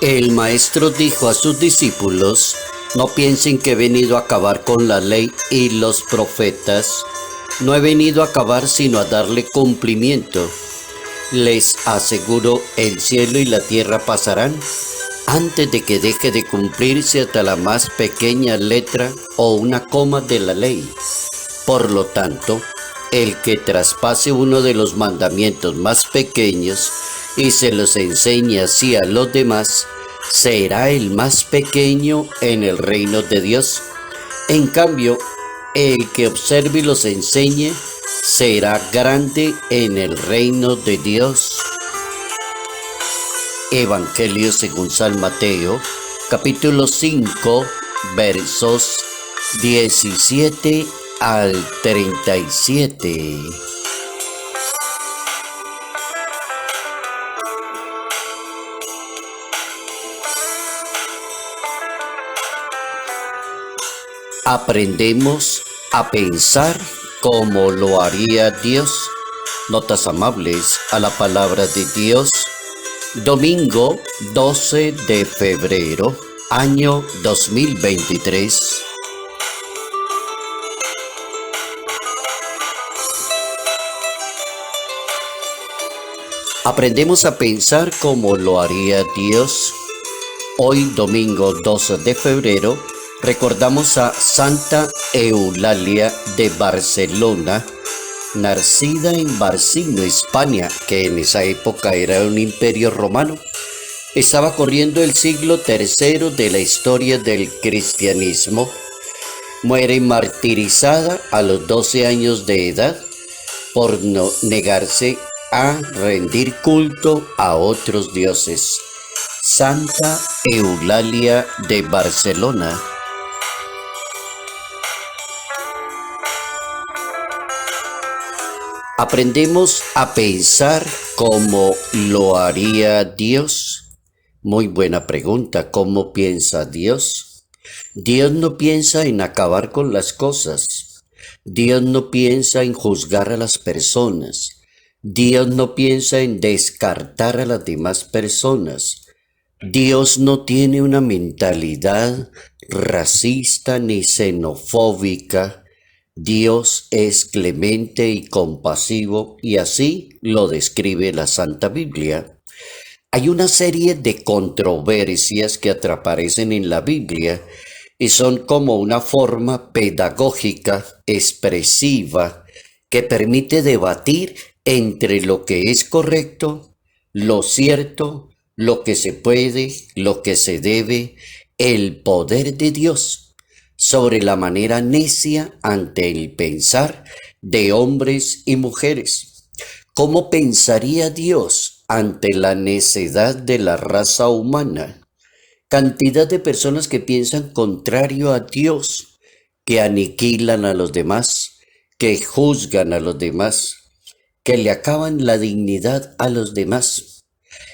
El maestro dijo a sus discípulos: no piensen que he venido a acabar con la ley y los profetas. No he venido a acabar sino a darle cumplimiento. Les aseguro, el cielo y la tierra pasarán antes de que deje de cumplirse hasta la más pequeña letra o una coma de la ley. Por lo tanto, el que traspase uno de los mandamientos más pequeños y se los enseñe así a los demás, será el más pequeño en el reino de Dios. En cambio, el que observe y los enseñe será grande en el reino de Dios. Evangelio según San Mateo, capítulo 5, versos 17 al 37. Aprendemos a pensar como lo haría Dios. Notas amables a la palabra de Dios. Domingo 12 de febrero, año 2023. Aprendemos a pensar como lo haría Dios. Hoy, domingo 12 de febrero, recordamos a Santa Eulalia de Barcelona, nacida en Barcino, España, que en esa época era un imperio romano. Estaba corriendo el siglo III de la historia del cristianismo. Muere martirizada a los 12 años de edad por no negarse a rendir culto a otros dioses. Santa Eulalia de Barcelona. Aprendemos a pensar como lo haría Dios. Muy buena pregunta. ¿Cómo piensa Dios? Dios no piensa en acabar con las cosas. Dios no piensa en juzgar a las personas. Dios no piensa en descartar a las demás personas. Dios no tiene una mentalidad racista ni xenofóbica. Dios es clemente y compasivo, y así lo describe la Santa Biblia. Hay una serie de controversias que aparecen en la Biblia y son como una forma pedagógica, expresiva, que permite debatir entre lo que es correcto, lo cierto, lo que se puede, lo que se debe, el poder de Dios, sobre la manera necia ante el pensar de hombres y mujeres. ¿Cómo pensaría Dios ante la necedad de la raza humana? Cantidad de personas que piensan contrario a Dios, que aniquilan a los demás, que juzgan a los demás, que le acaban la dignidad a los demás.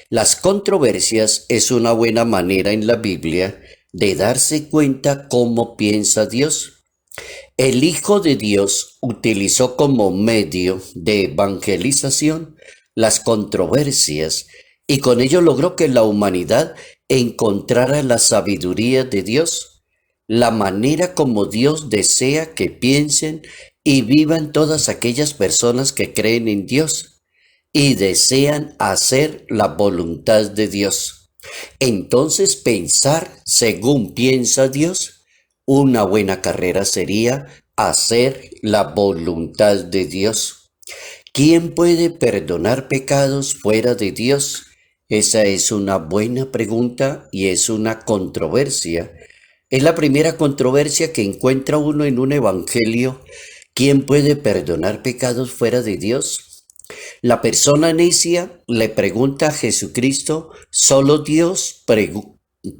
Las controversias es una buena manera en la Biblia de darse cuenta cómo piensa Dios. El Hijo de Dios utilizó como medio de evangelización las controversias y con ello logró que la humanidad encontrara la sabiduría de Dios, la manera como Dios desea que piensen y vivan todas aquellas personas que creen en Dios y desean hacer la voluntad de Dios. Entonces, pensar según piensa Dios, una buena carrera sería hacer la voluntad de Dios. ¿Quién puede perdonar pecados fuera de Dios? Esa es una buena pregunta y es una controversia. Es la primera controversia que encuentra uno en un evangelio. ¿Quién puede perdonar pecados fuera de Dios? La persona necia le pregunta a Jesucristo: solo Dios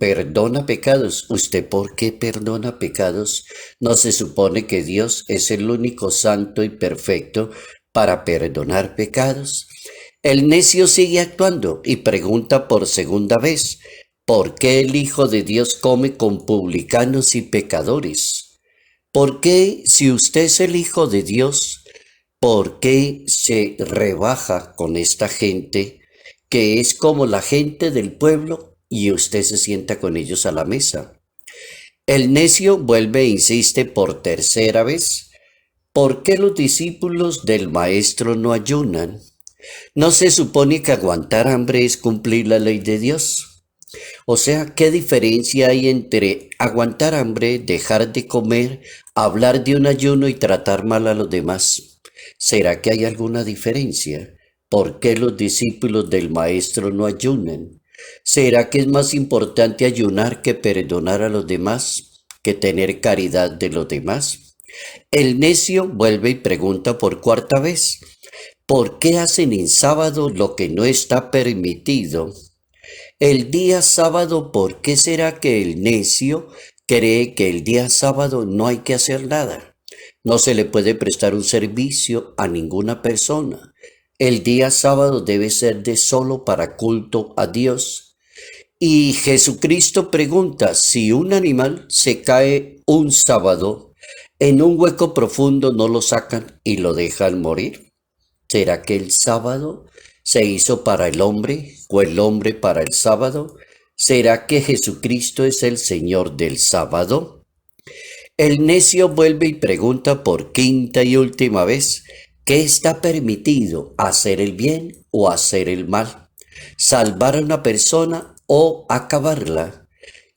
perdona pecados. ¿Usted por qué perdona pecados? ¿No se supone que Dios es el único santo y perfecto para perdonar pecados? El necio sigue actuando y pregunta por segunda vez: ¿por qué el Hijo de Dios come con publicanos y pecadores? ¿Por qué, si usted es el Hijo de Dios, por qué se rebaja con esta gente que es como la gente del pueblo y usted se sienta con ellos a la mesa. El necio vuelve e insiste por tercera vez: ¿por qué los discípulos del maestro no ayunan? ¿No se supone que aguantar hambre es cumplir la ley de Dios? O sea, ¿qué diferencia hay entre aguantar hambre, dejar de comer, hablar de un ayuno y tratar mal a los demás? ¿Será que hay alguna diferencia? ¿Por qué los discípulos del maestro no ayunan? ¿Será que es más importante ayunar que perdonar a los demás, que tener caridad de los demás? El necio vuelve y pregunta por cuarta vez: ¿por qué hacen en sábado lo que no está permitido? El día sábado, ¿por qué será que el necio cree que el día sábado no hay que hacer nada? No se le puede prestar un servicio a ninguna persona. El día sábado debe ser de solo para culto a Dios. Y Jesucristo pregunta: si un animal se cae un sábado, en un hueco profundo no lo sacan y lo dejan morir. ¿Será que el sábado se hizo para el hombre o el hombre para el sábado? ¿Será que Jesucristo es el Señor del sábado? El necio vuelve y pregunta por quinta y última vez: ¿qué está permitido, hacer el bien o hacer el mal? ¿Salvar a una persona o acabarla?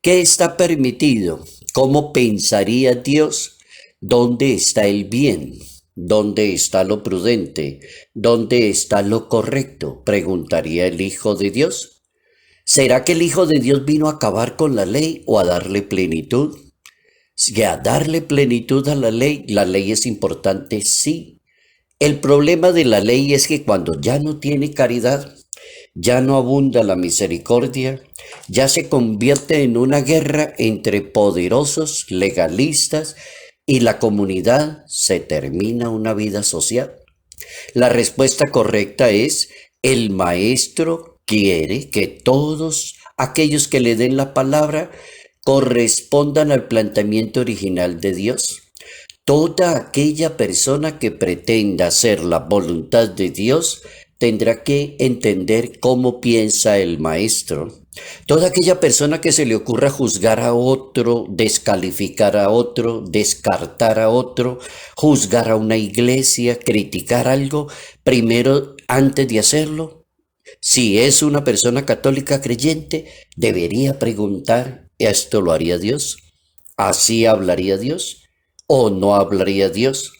¿Qué está permitido? ¿Cómo pensaría Dios? ¿Dónde está el bien? ¿Dónde está lo prudente? ¿Dónde está lo correcto?, preguntaría el Hijo de Dios. ¿Será que el Hijo de Dios vino a acabar con la ley o a darle plenitud? Si a darle plenitud a la ley es importante, sí. El problema de la ley es que cuando ya no tiene caridad, ya no abunda la misericordia, ya se convierte en una guerra entre poderosos legalistas y la comunidad, se termina una vida social. La respuesta correcta es: el maestro quiere que todos aquellos que le den la palabra correspondan al planteamiento original de Dios. Toda aquella persona que pretenda hacer la voluntad de Dios tendrá que entender cómo piensa el maestro. Toda aquella persona que se le ocurra juzgar a otro, descalificar a otro, descartar a otro, juzgar a una iglesia, criticar algo, primero, antes de hacerlo, si es una persona católica creyente, debería preguntar: ¿esto lo haría Dios? ¿Así hablaría Dios? ¿O no hablaría Dios?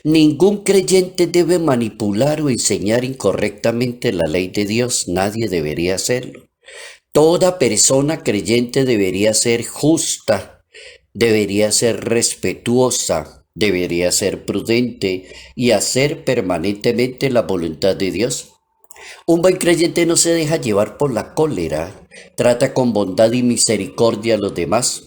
Ningún creyente debe manipular o enseñar incorrectamente la ley de Dios. Nadie debería hacerlo. Toda persona creyente debería ser justa, debería ser respetuosa, debería ser prudente y hacer permanentemente la voluntad de Dios. Un buen creyente no se deja llevar por la cólera, trata con bondad y misericordia a los demás.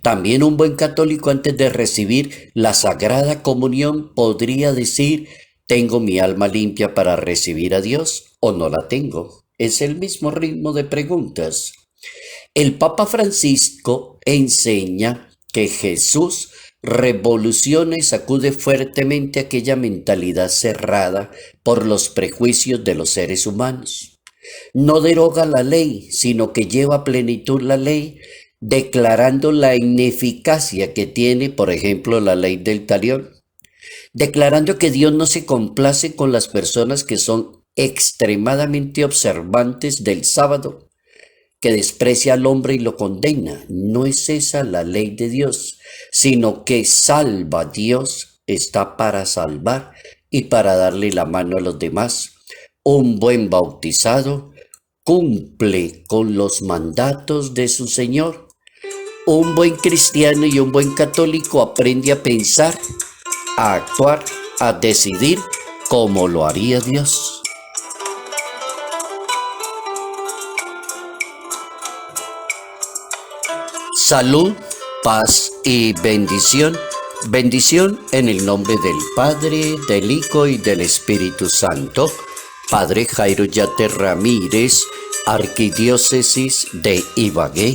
También un buen católico, antes de recibir la Sagrada Comunión, podría decir: ¿tengo mi alma limpia para recibir a Dios o no la tengo? Es el mismo ritmo de preguntas. El Papa Francisco enseña que Jesús revoluciona y sacude fuertemente aquella mentalidad cerrada por los prejuicios de los seres humanos. No deroga la ley, sino que lleva a plenitud la ley, declarando la ineficacia que tiene, por ejemplo, la ley del talión, declarando que Dios no se complace con las personas que son extremadamente observantes del sábado, que desprecia al hombre y lo condena. No es esa la ley de Dios, sino que salva. Dios está para salvar y para darle la mano a los demás. Un buen bautizado cumple con los mandatos de su Señor. Un buen cristiano y un buen católico aprende a pensar, a actuar, a decidir como lo haría Dios. Salud, paz y bendición. Bendición en el nombre del Padre, del Hijo y del Espíritu Santo. Padre Jairo Yate Ramírez, Arquidiócesis de Ibagué.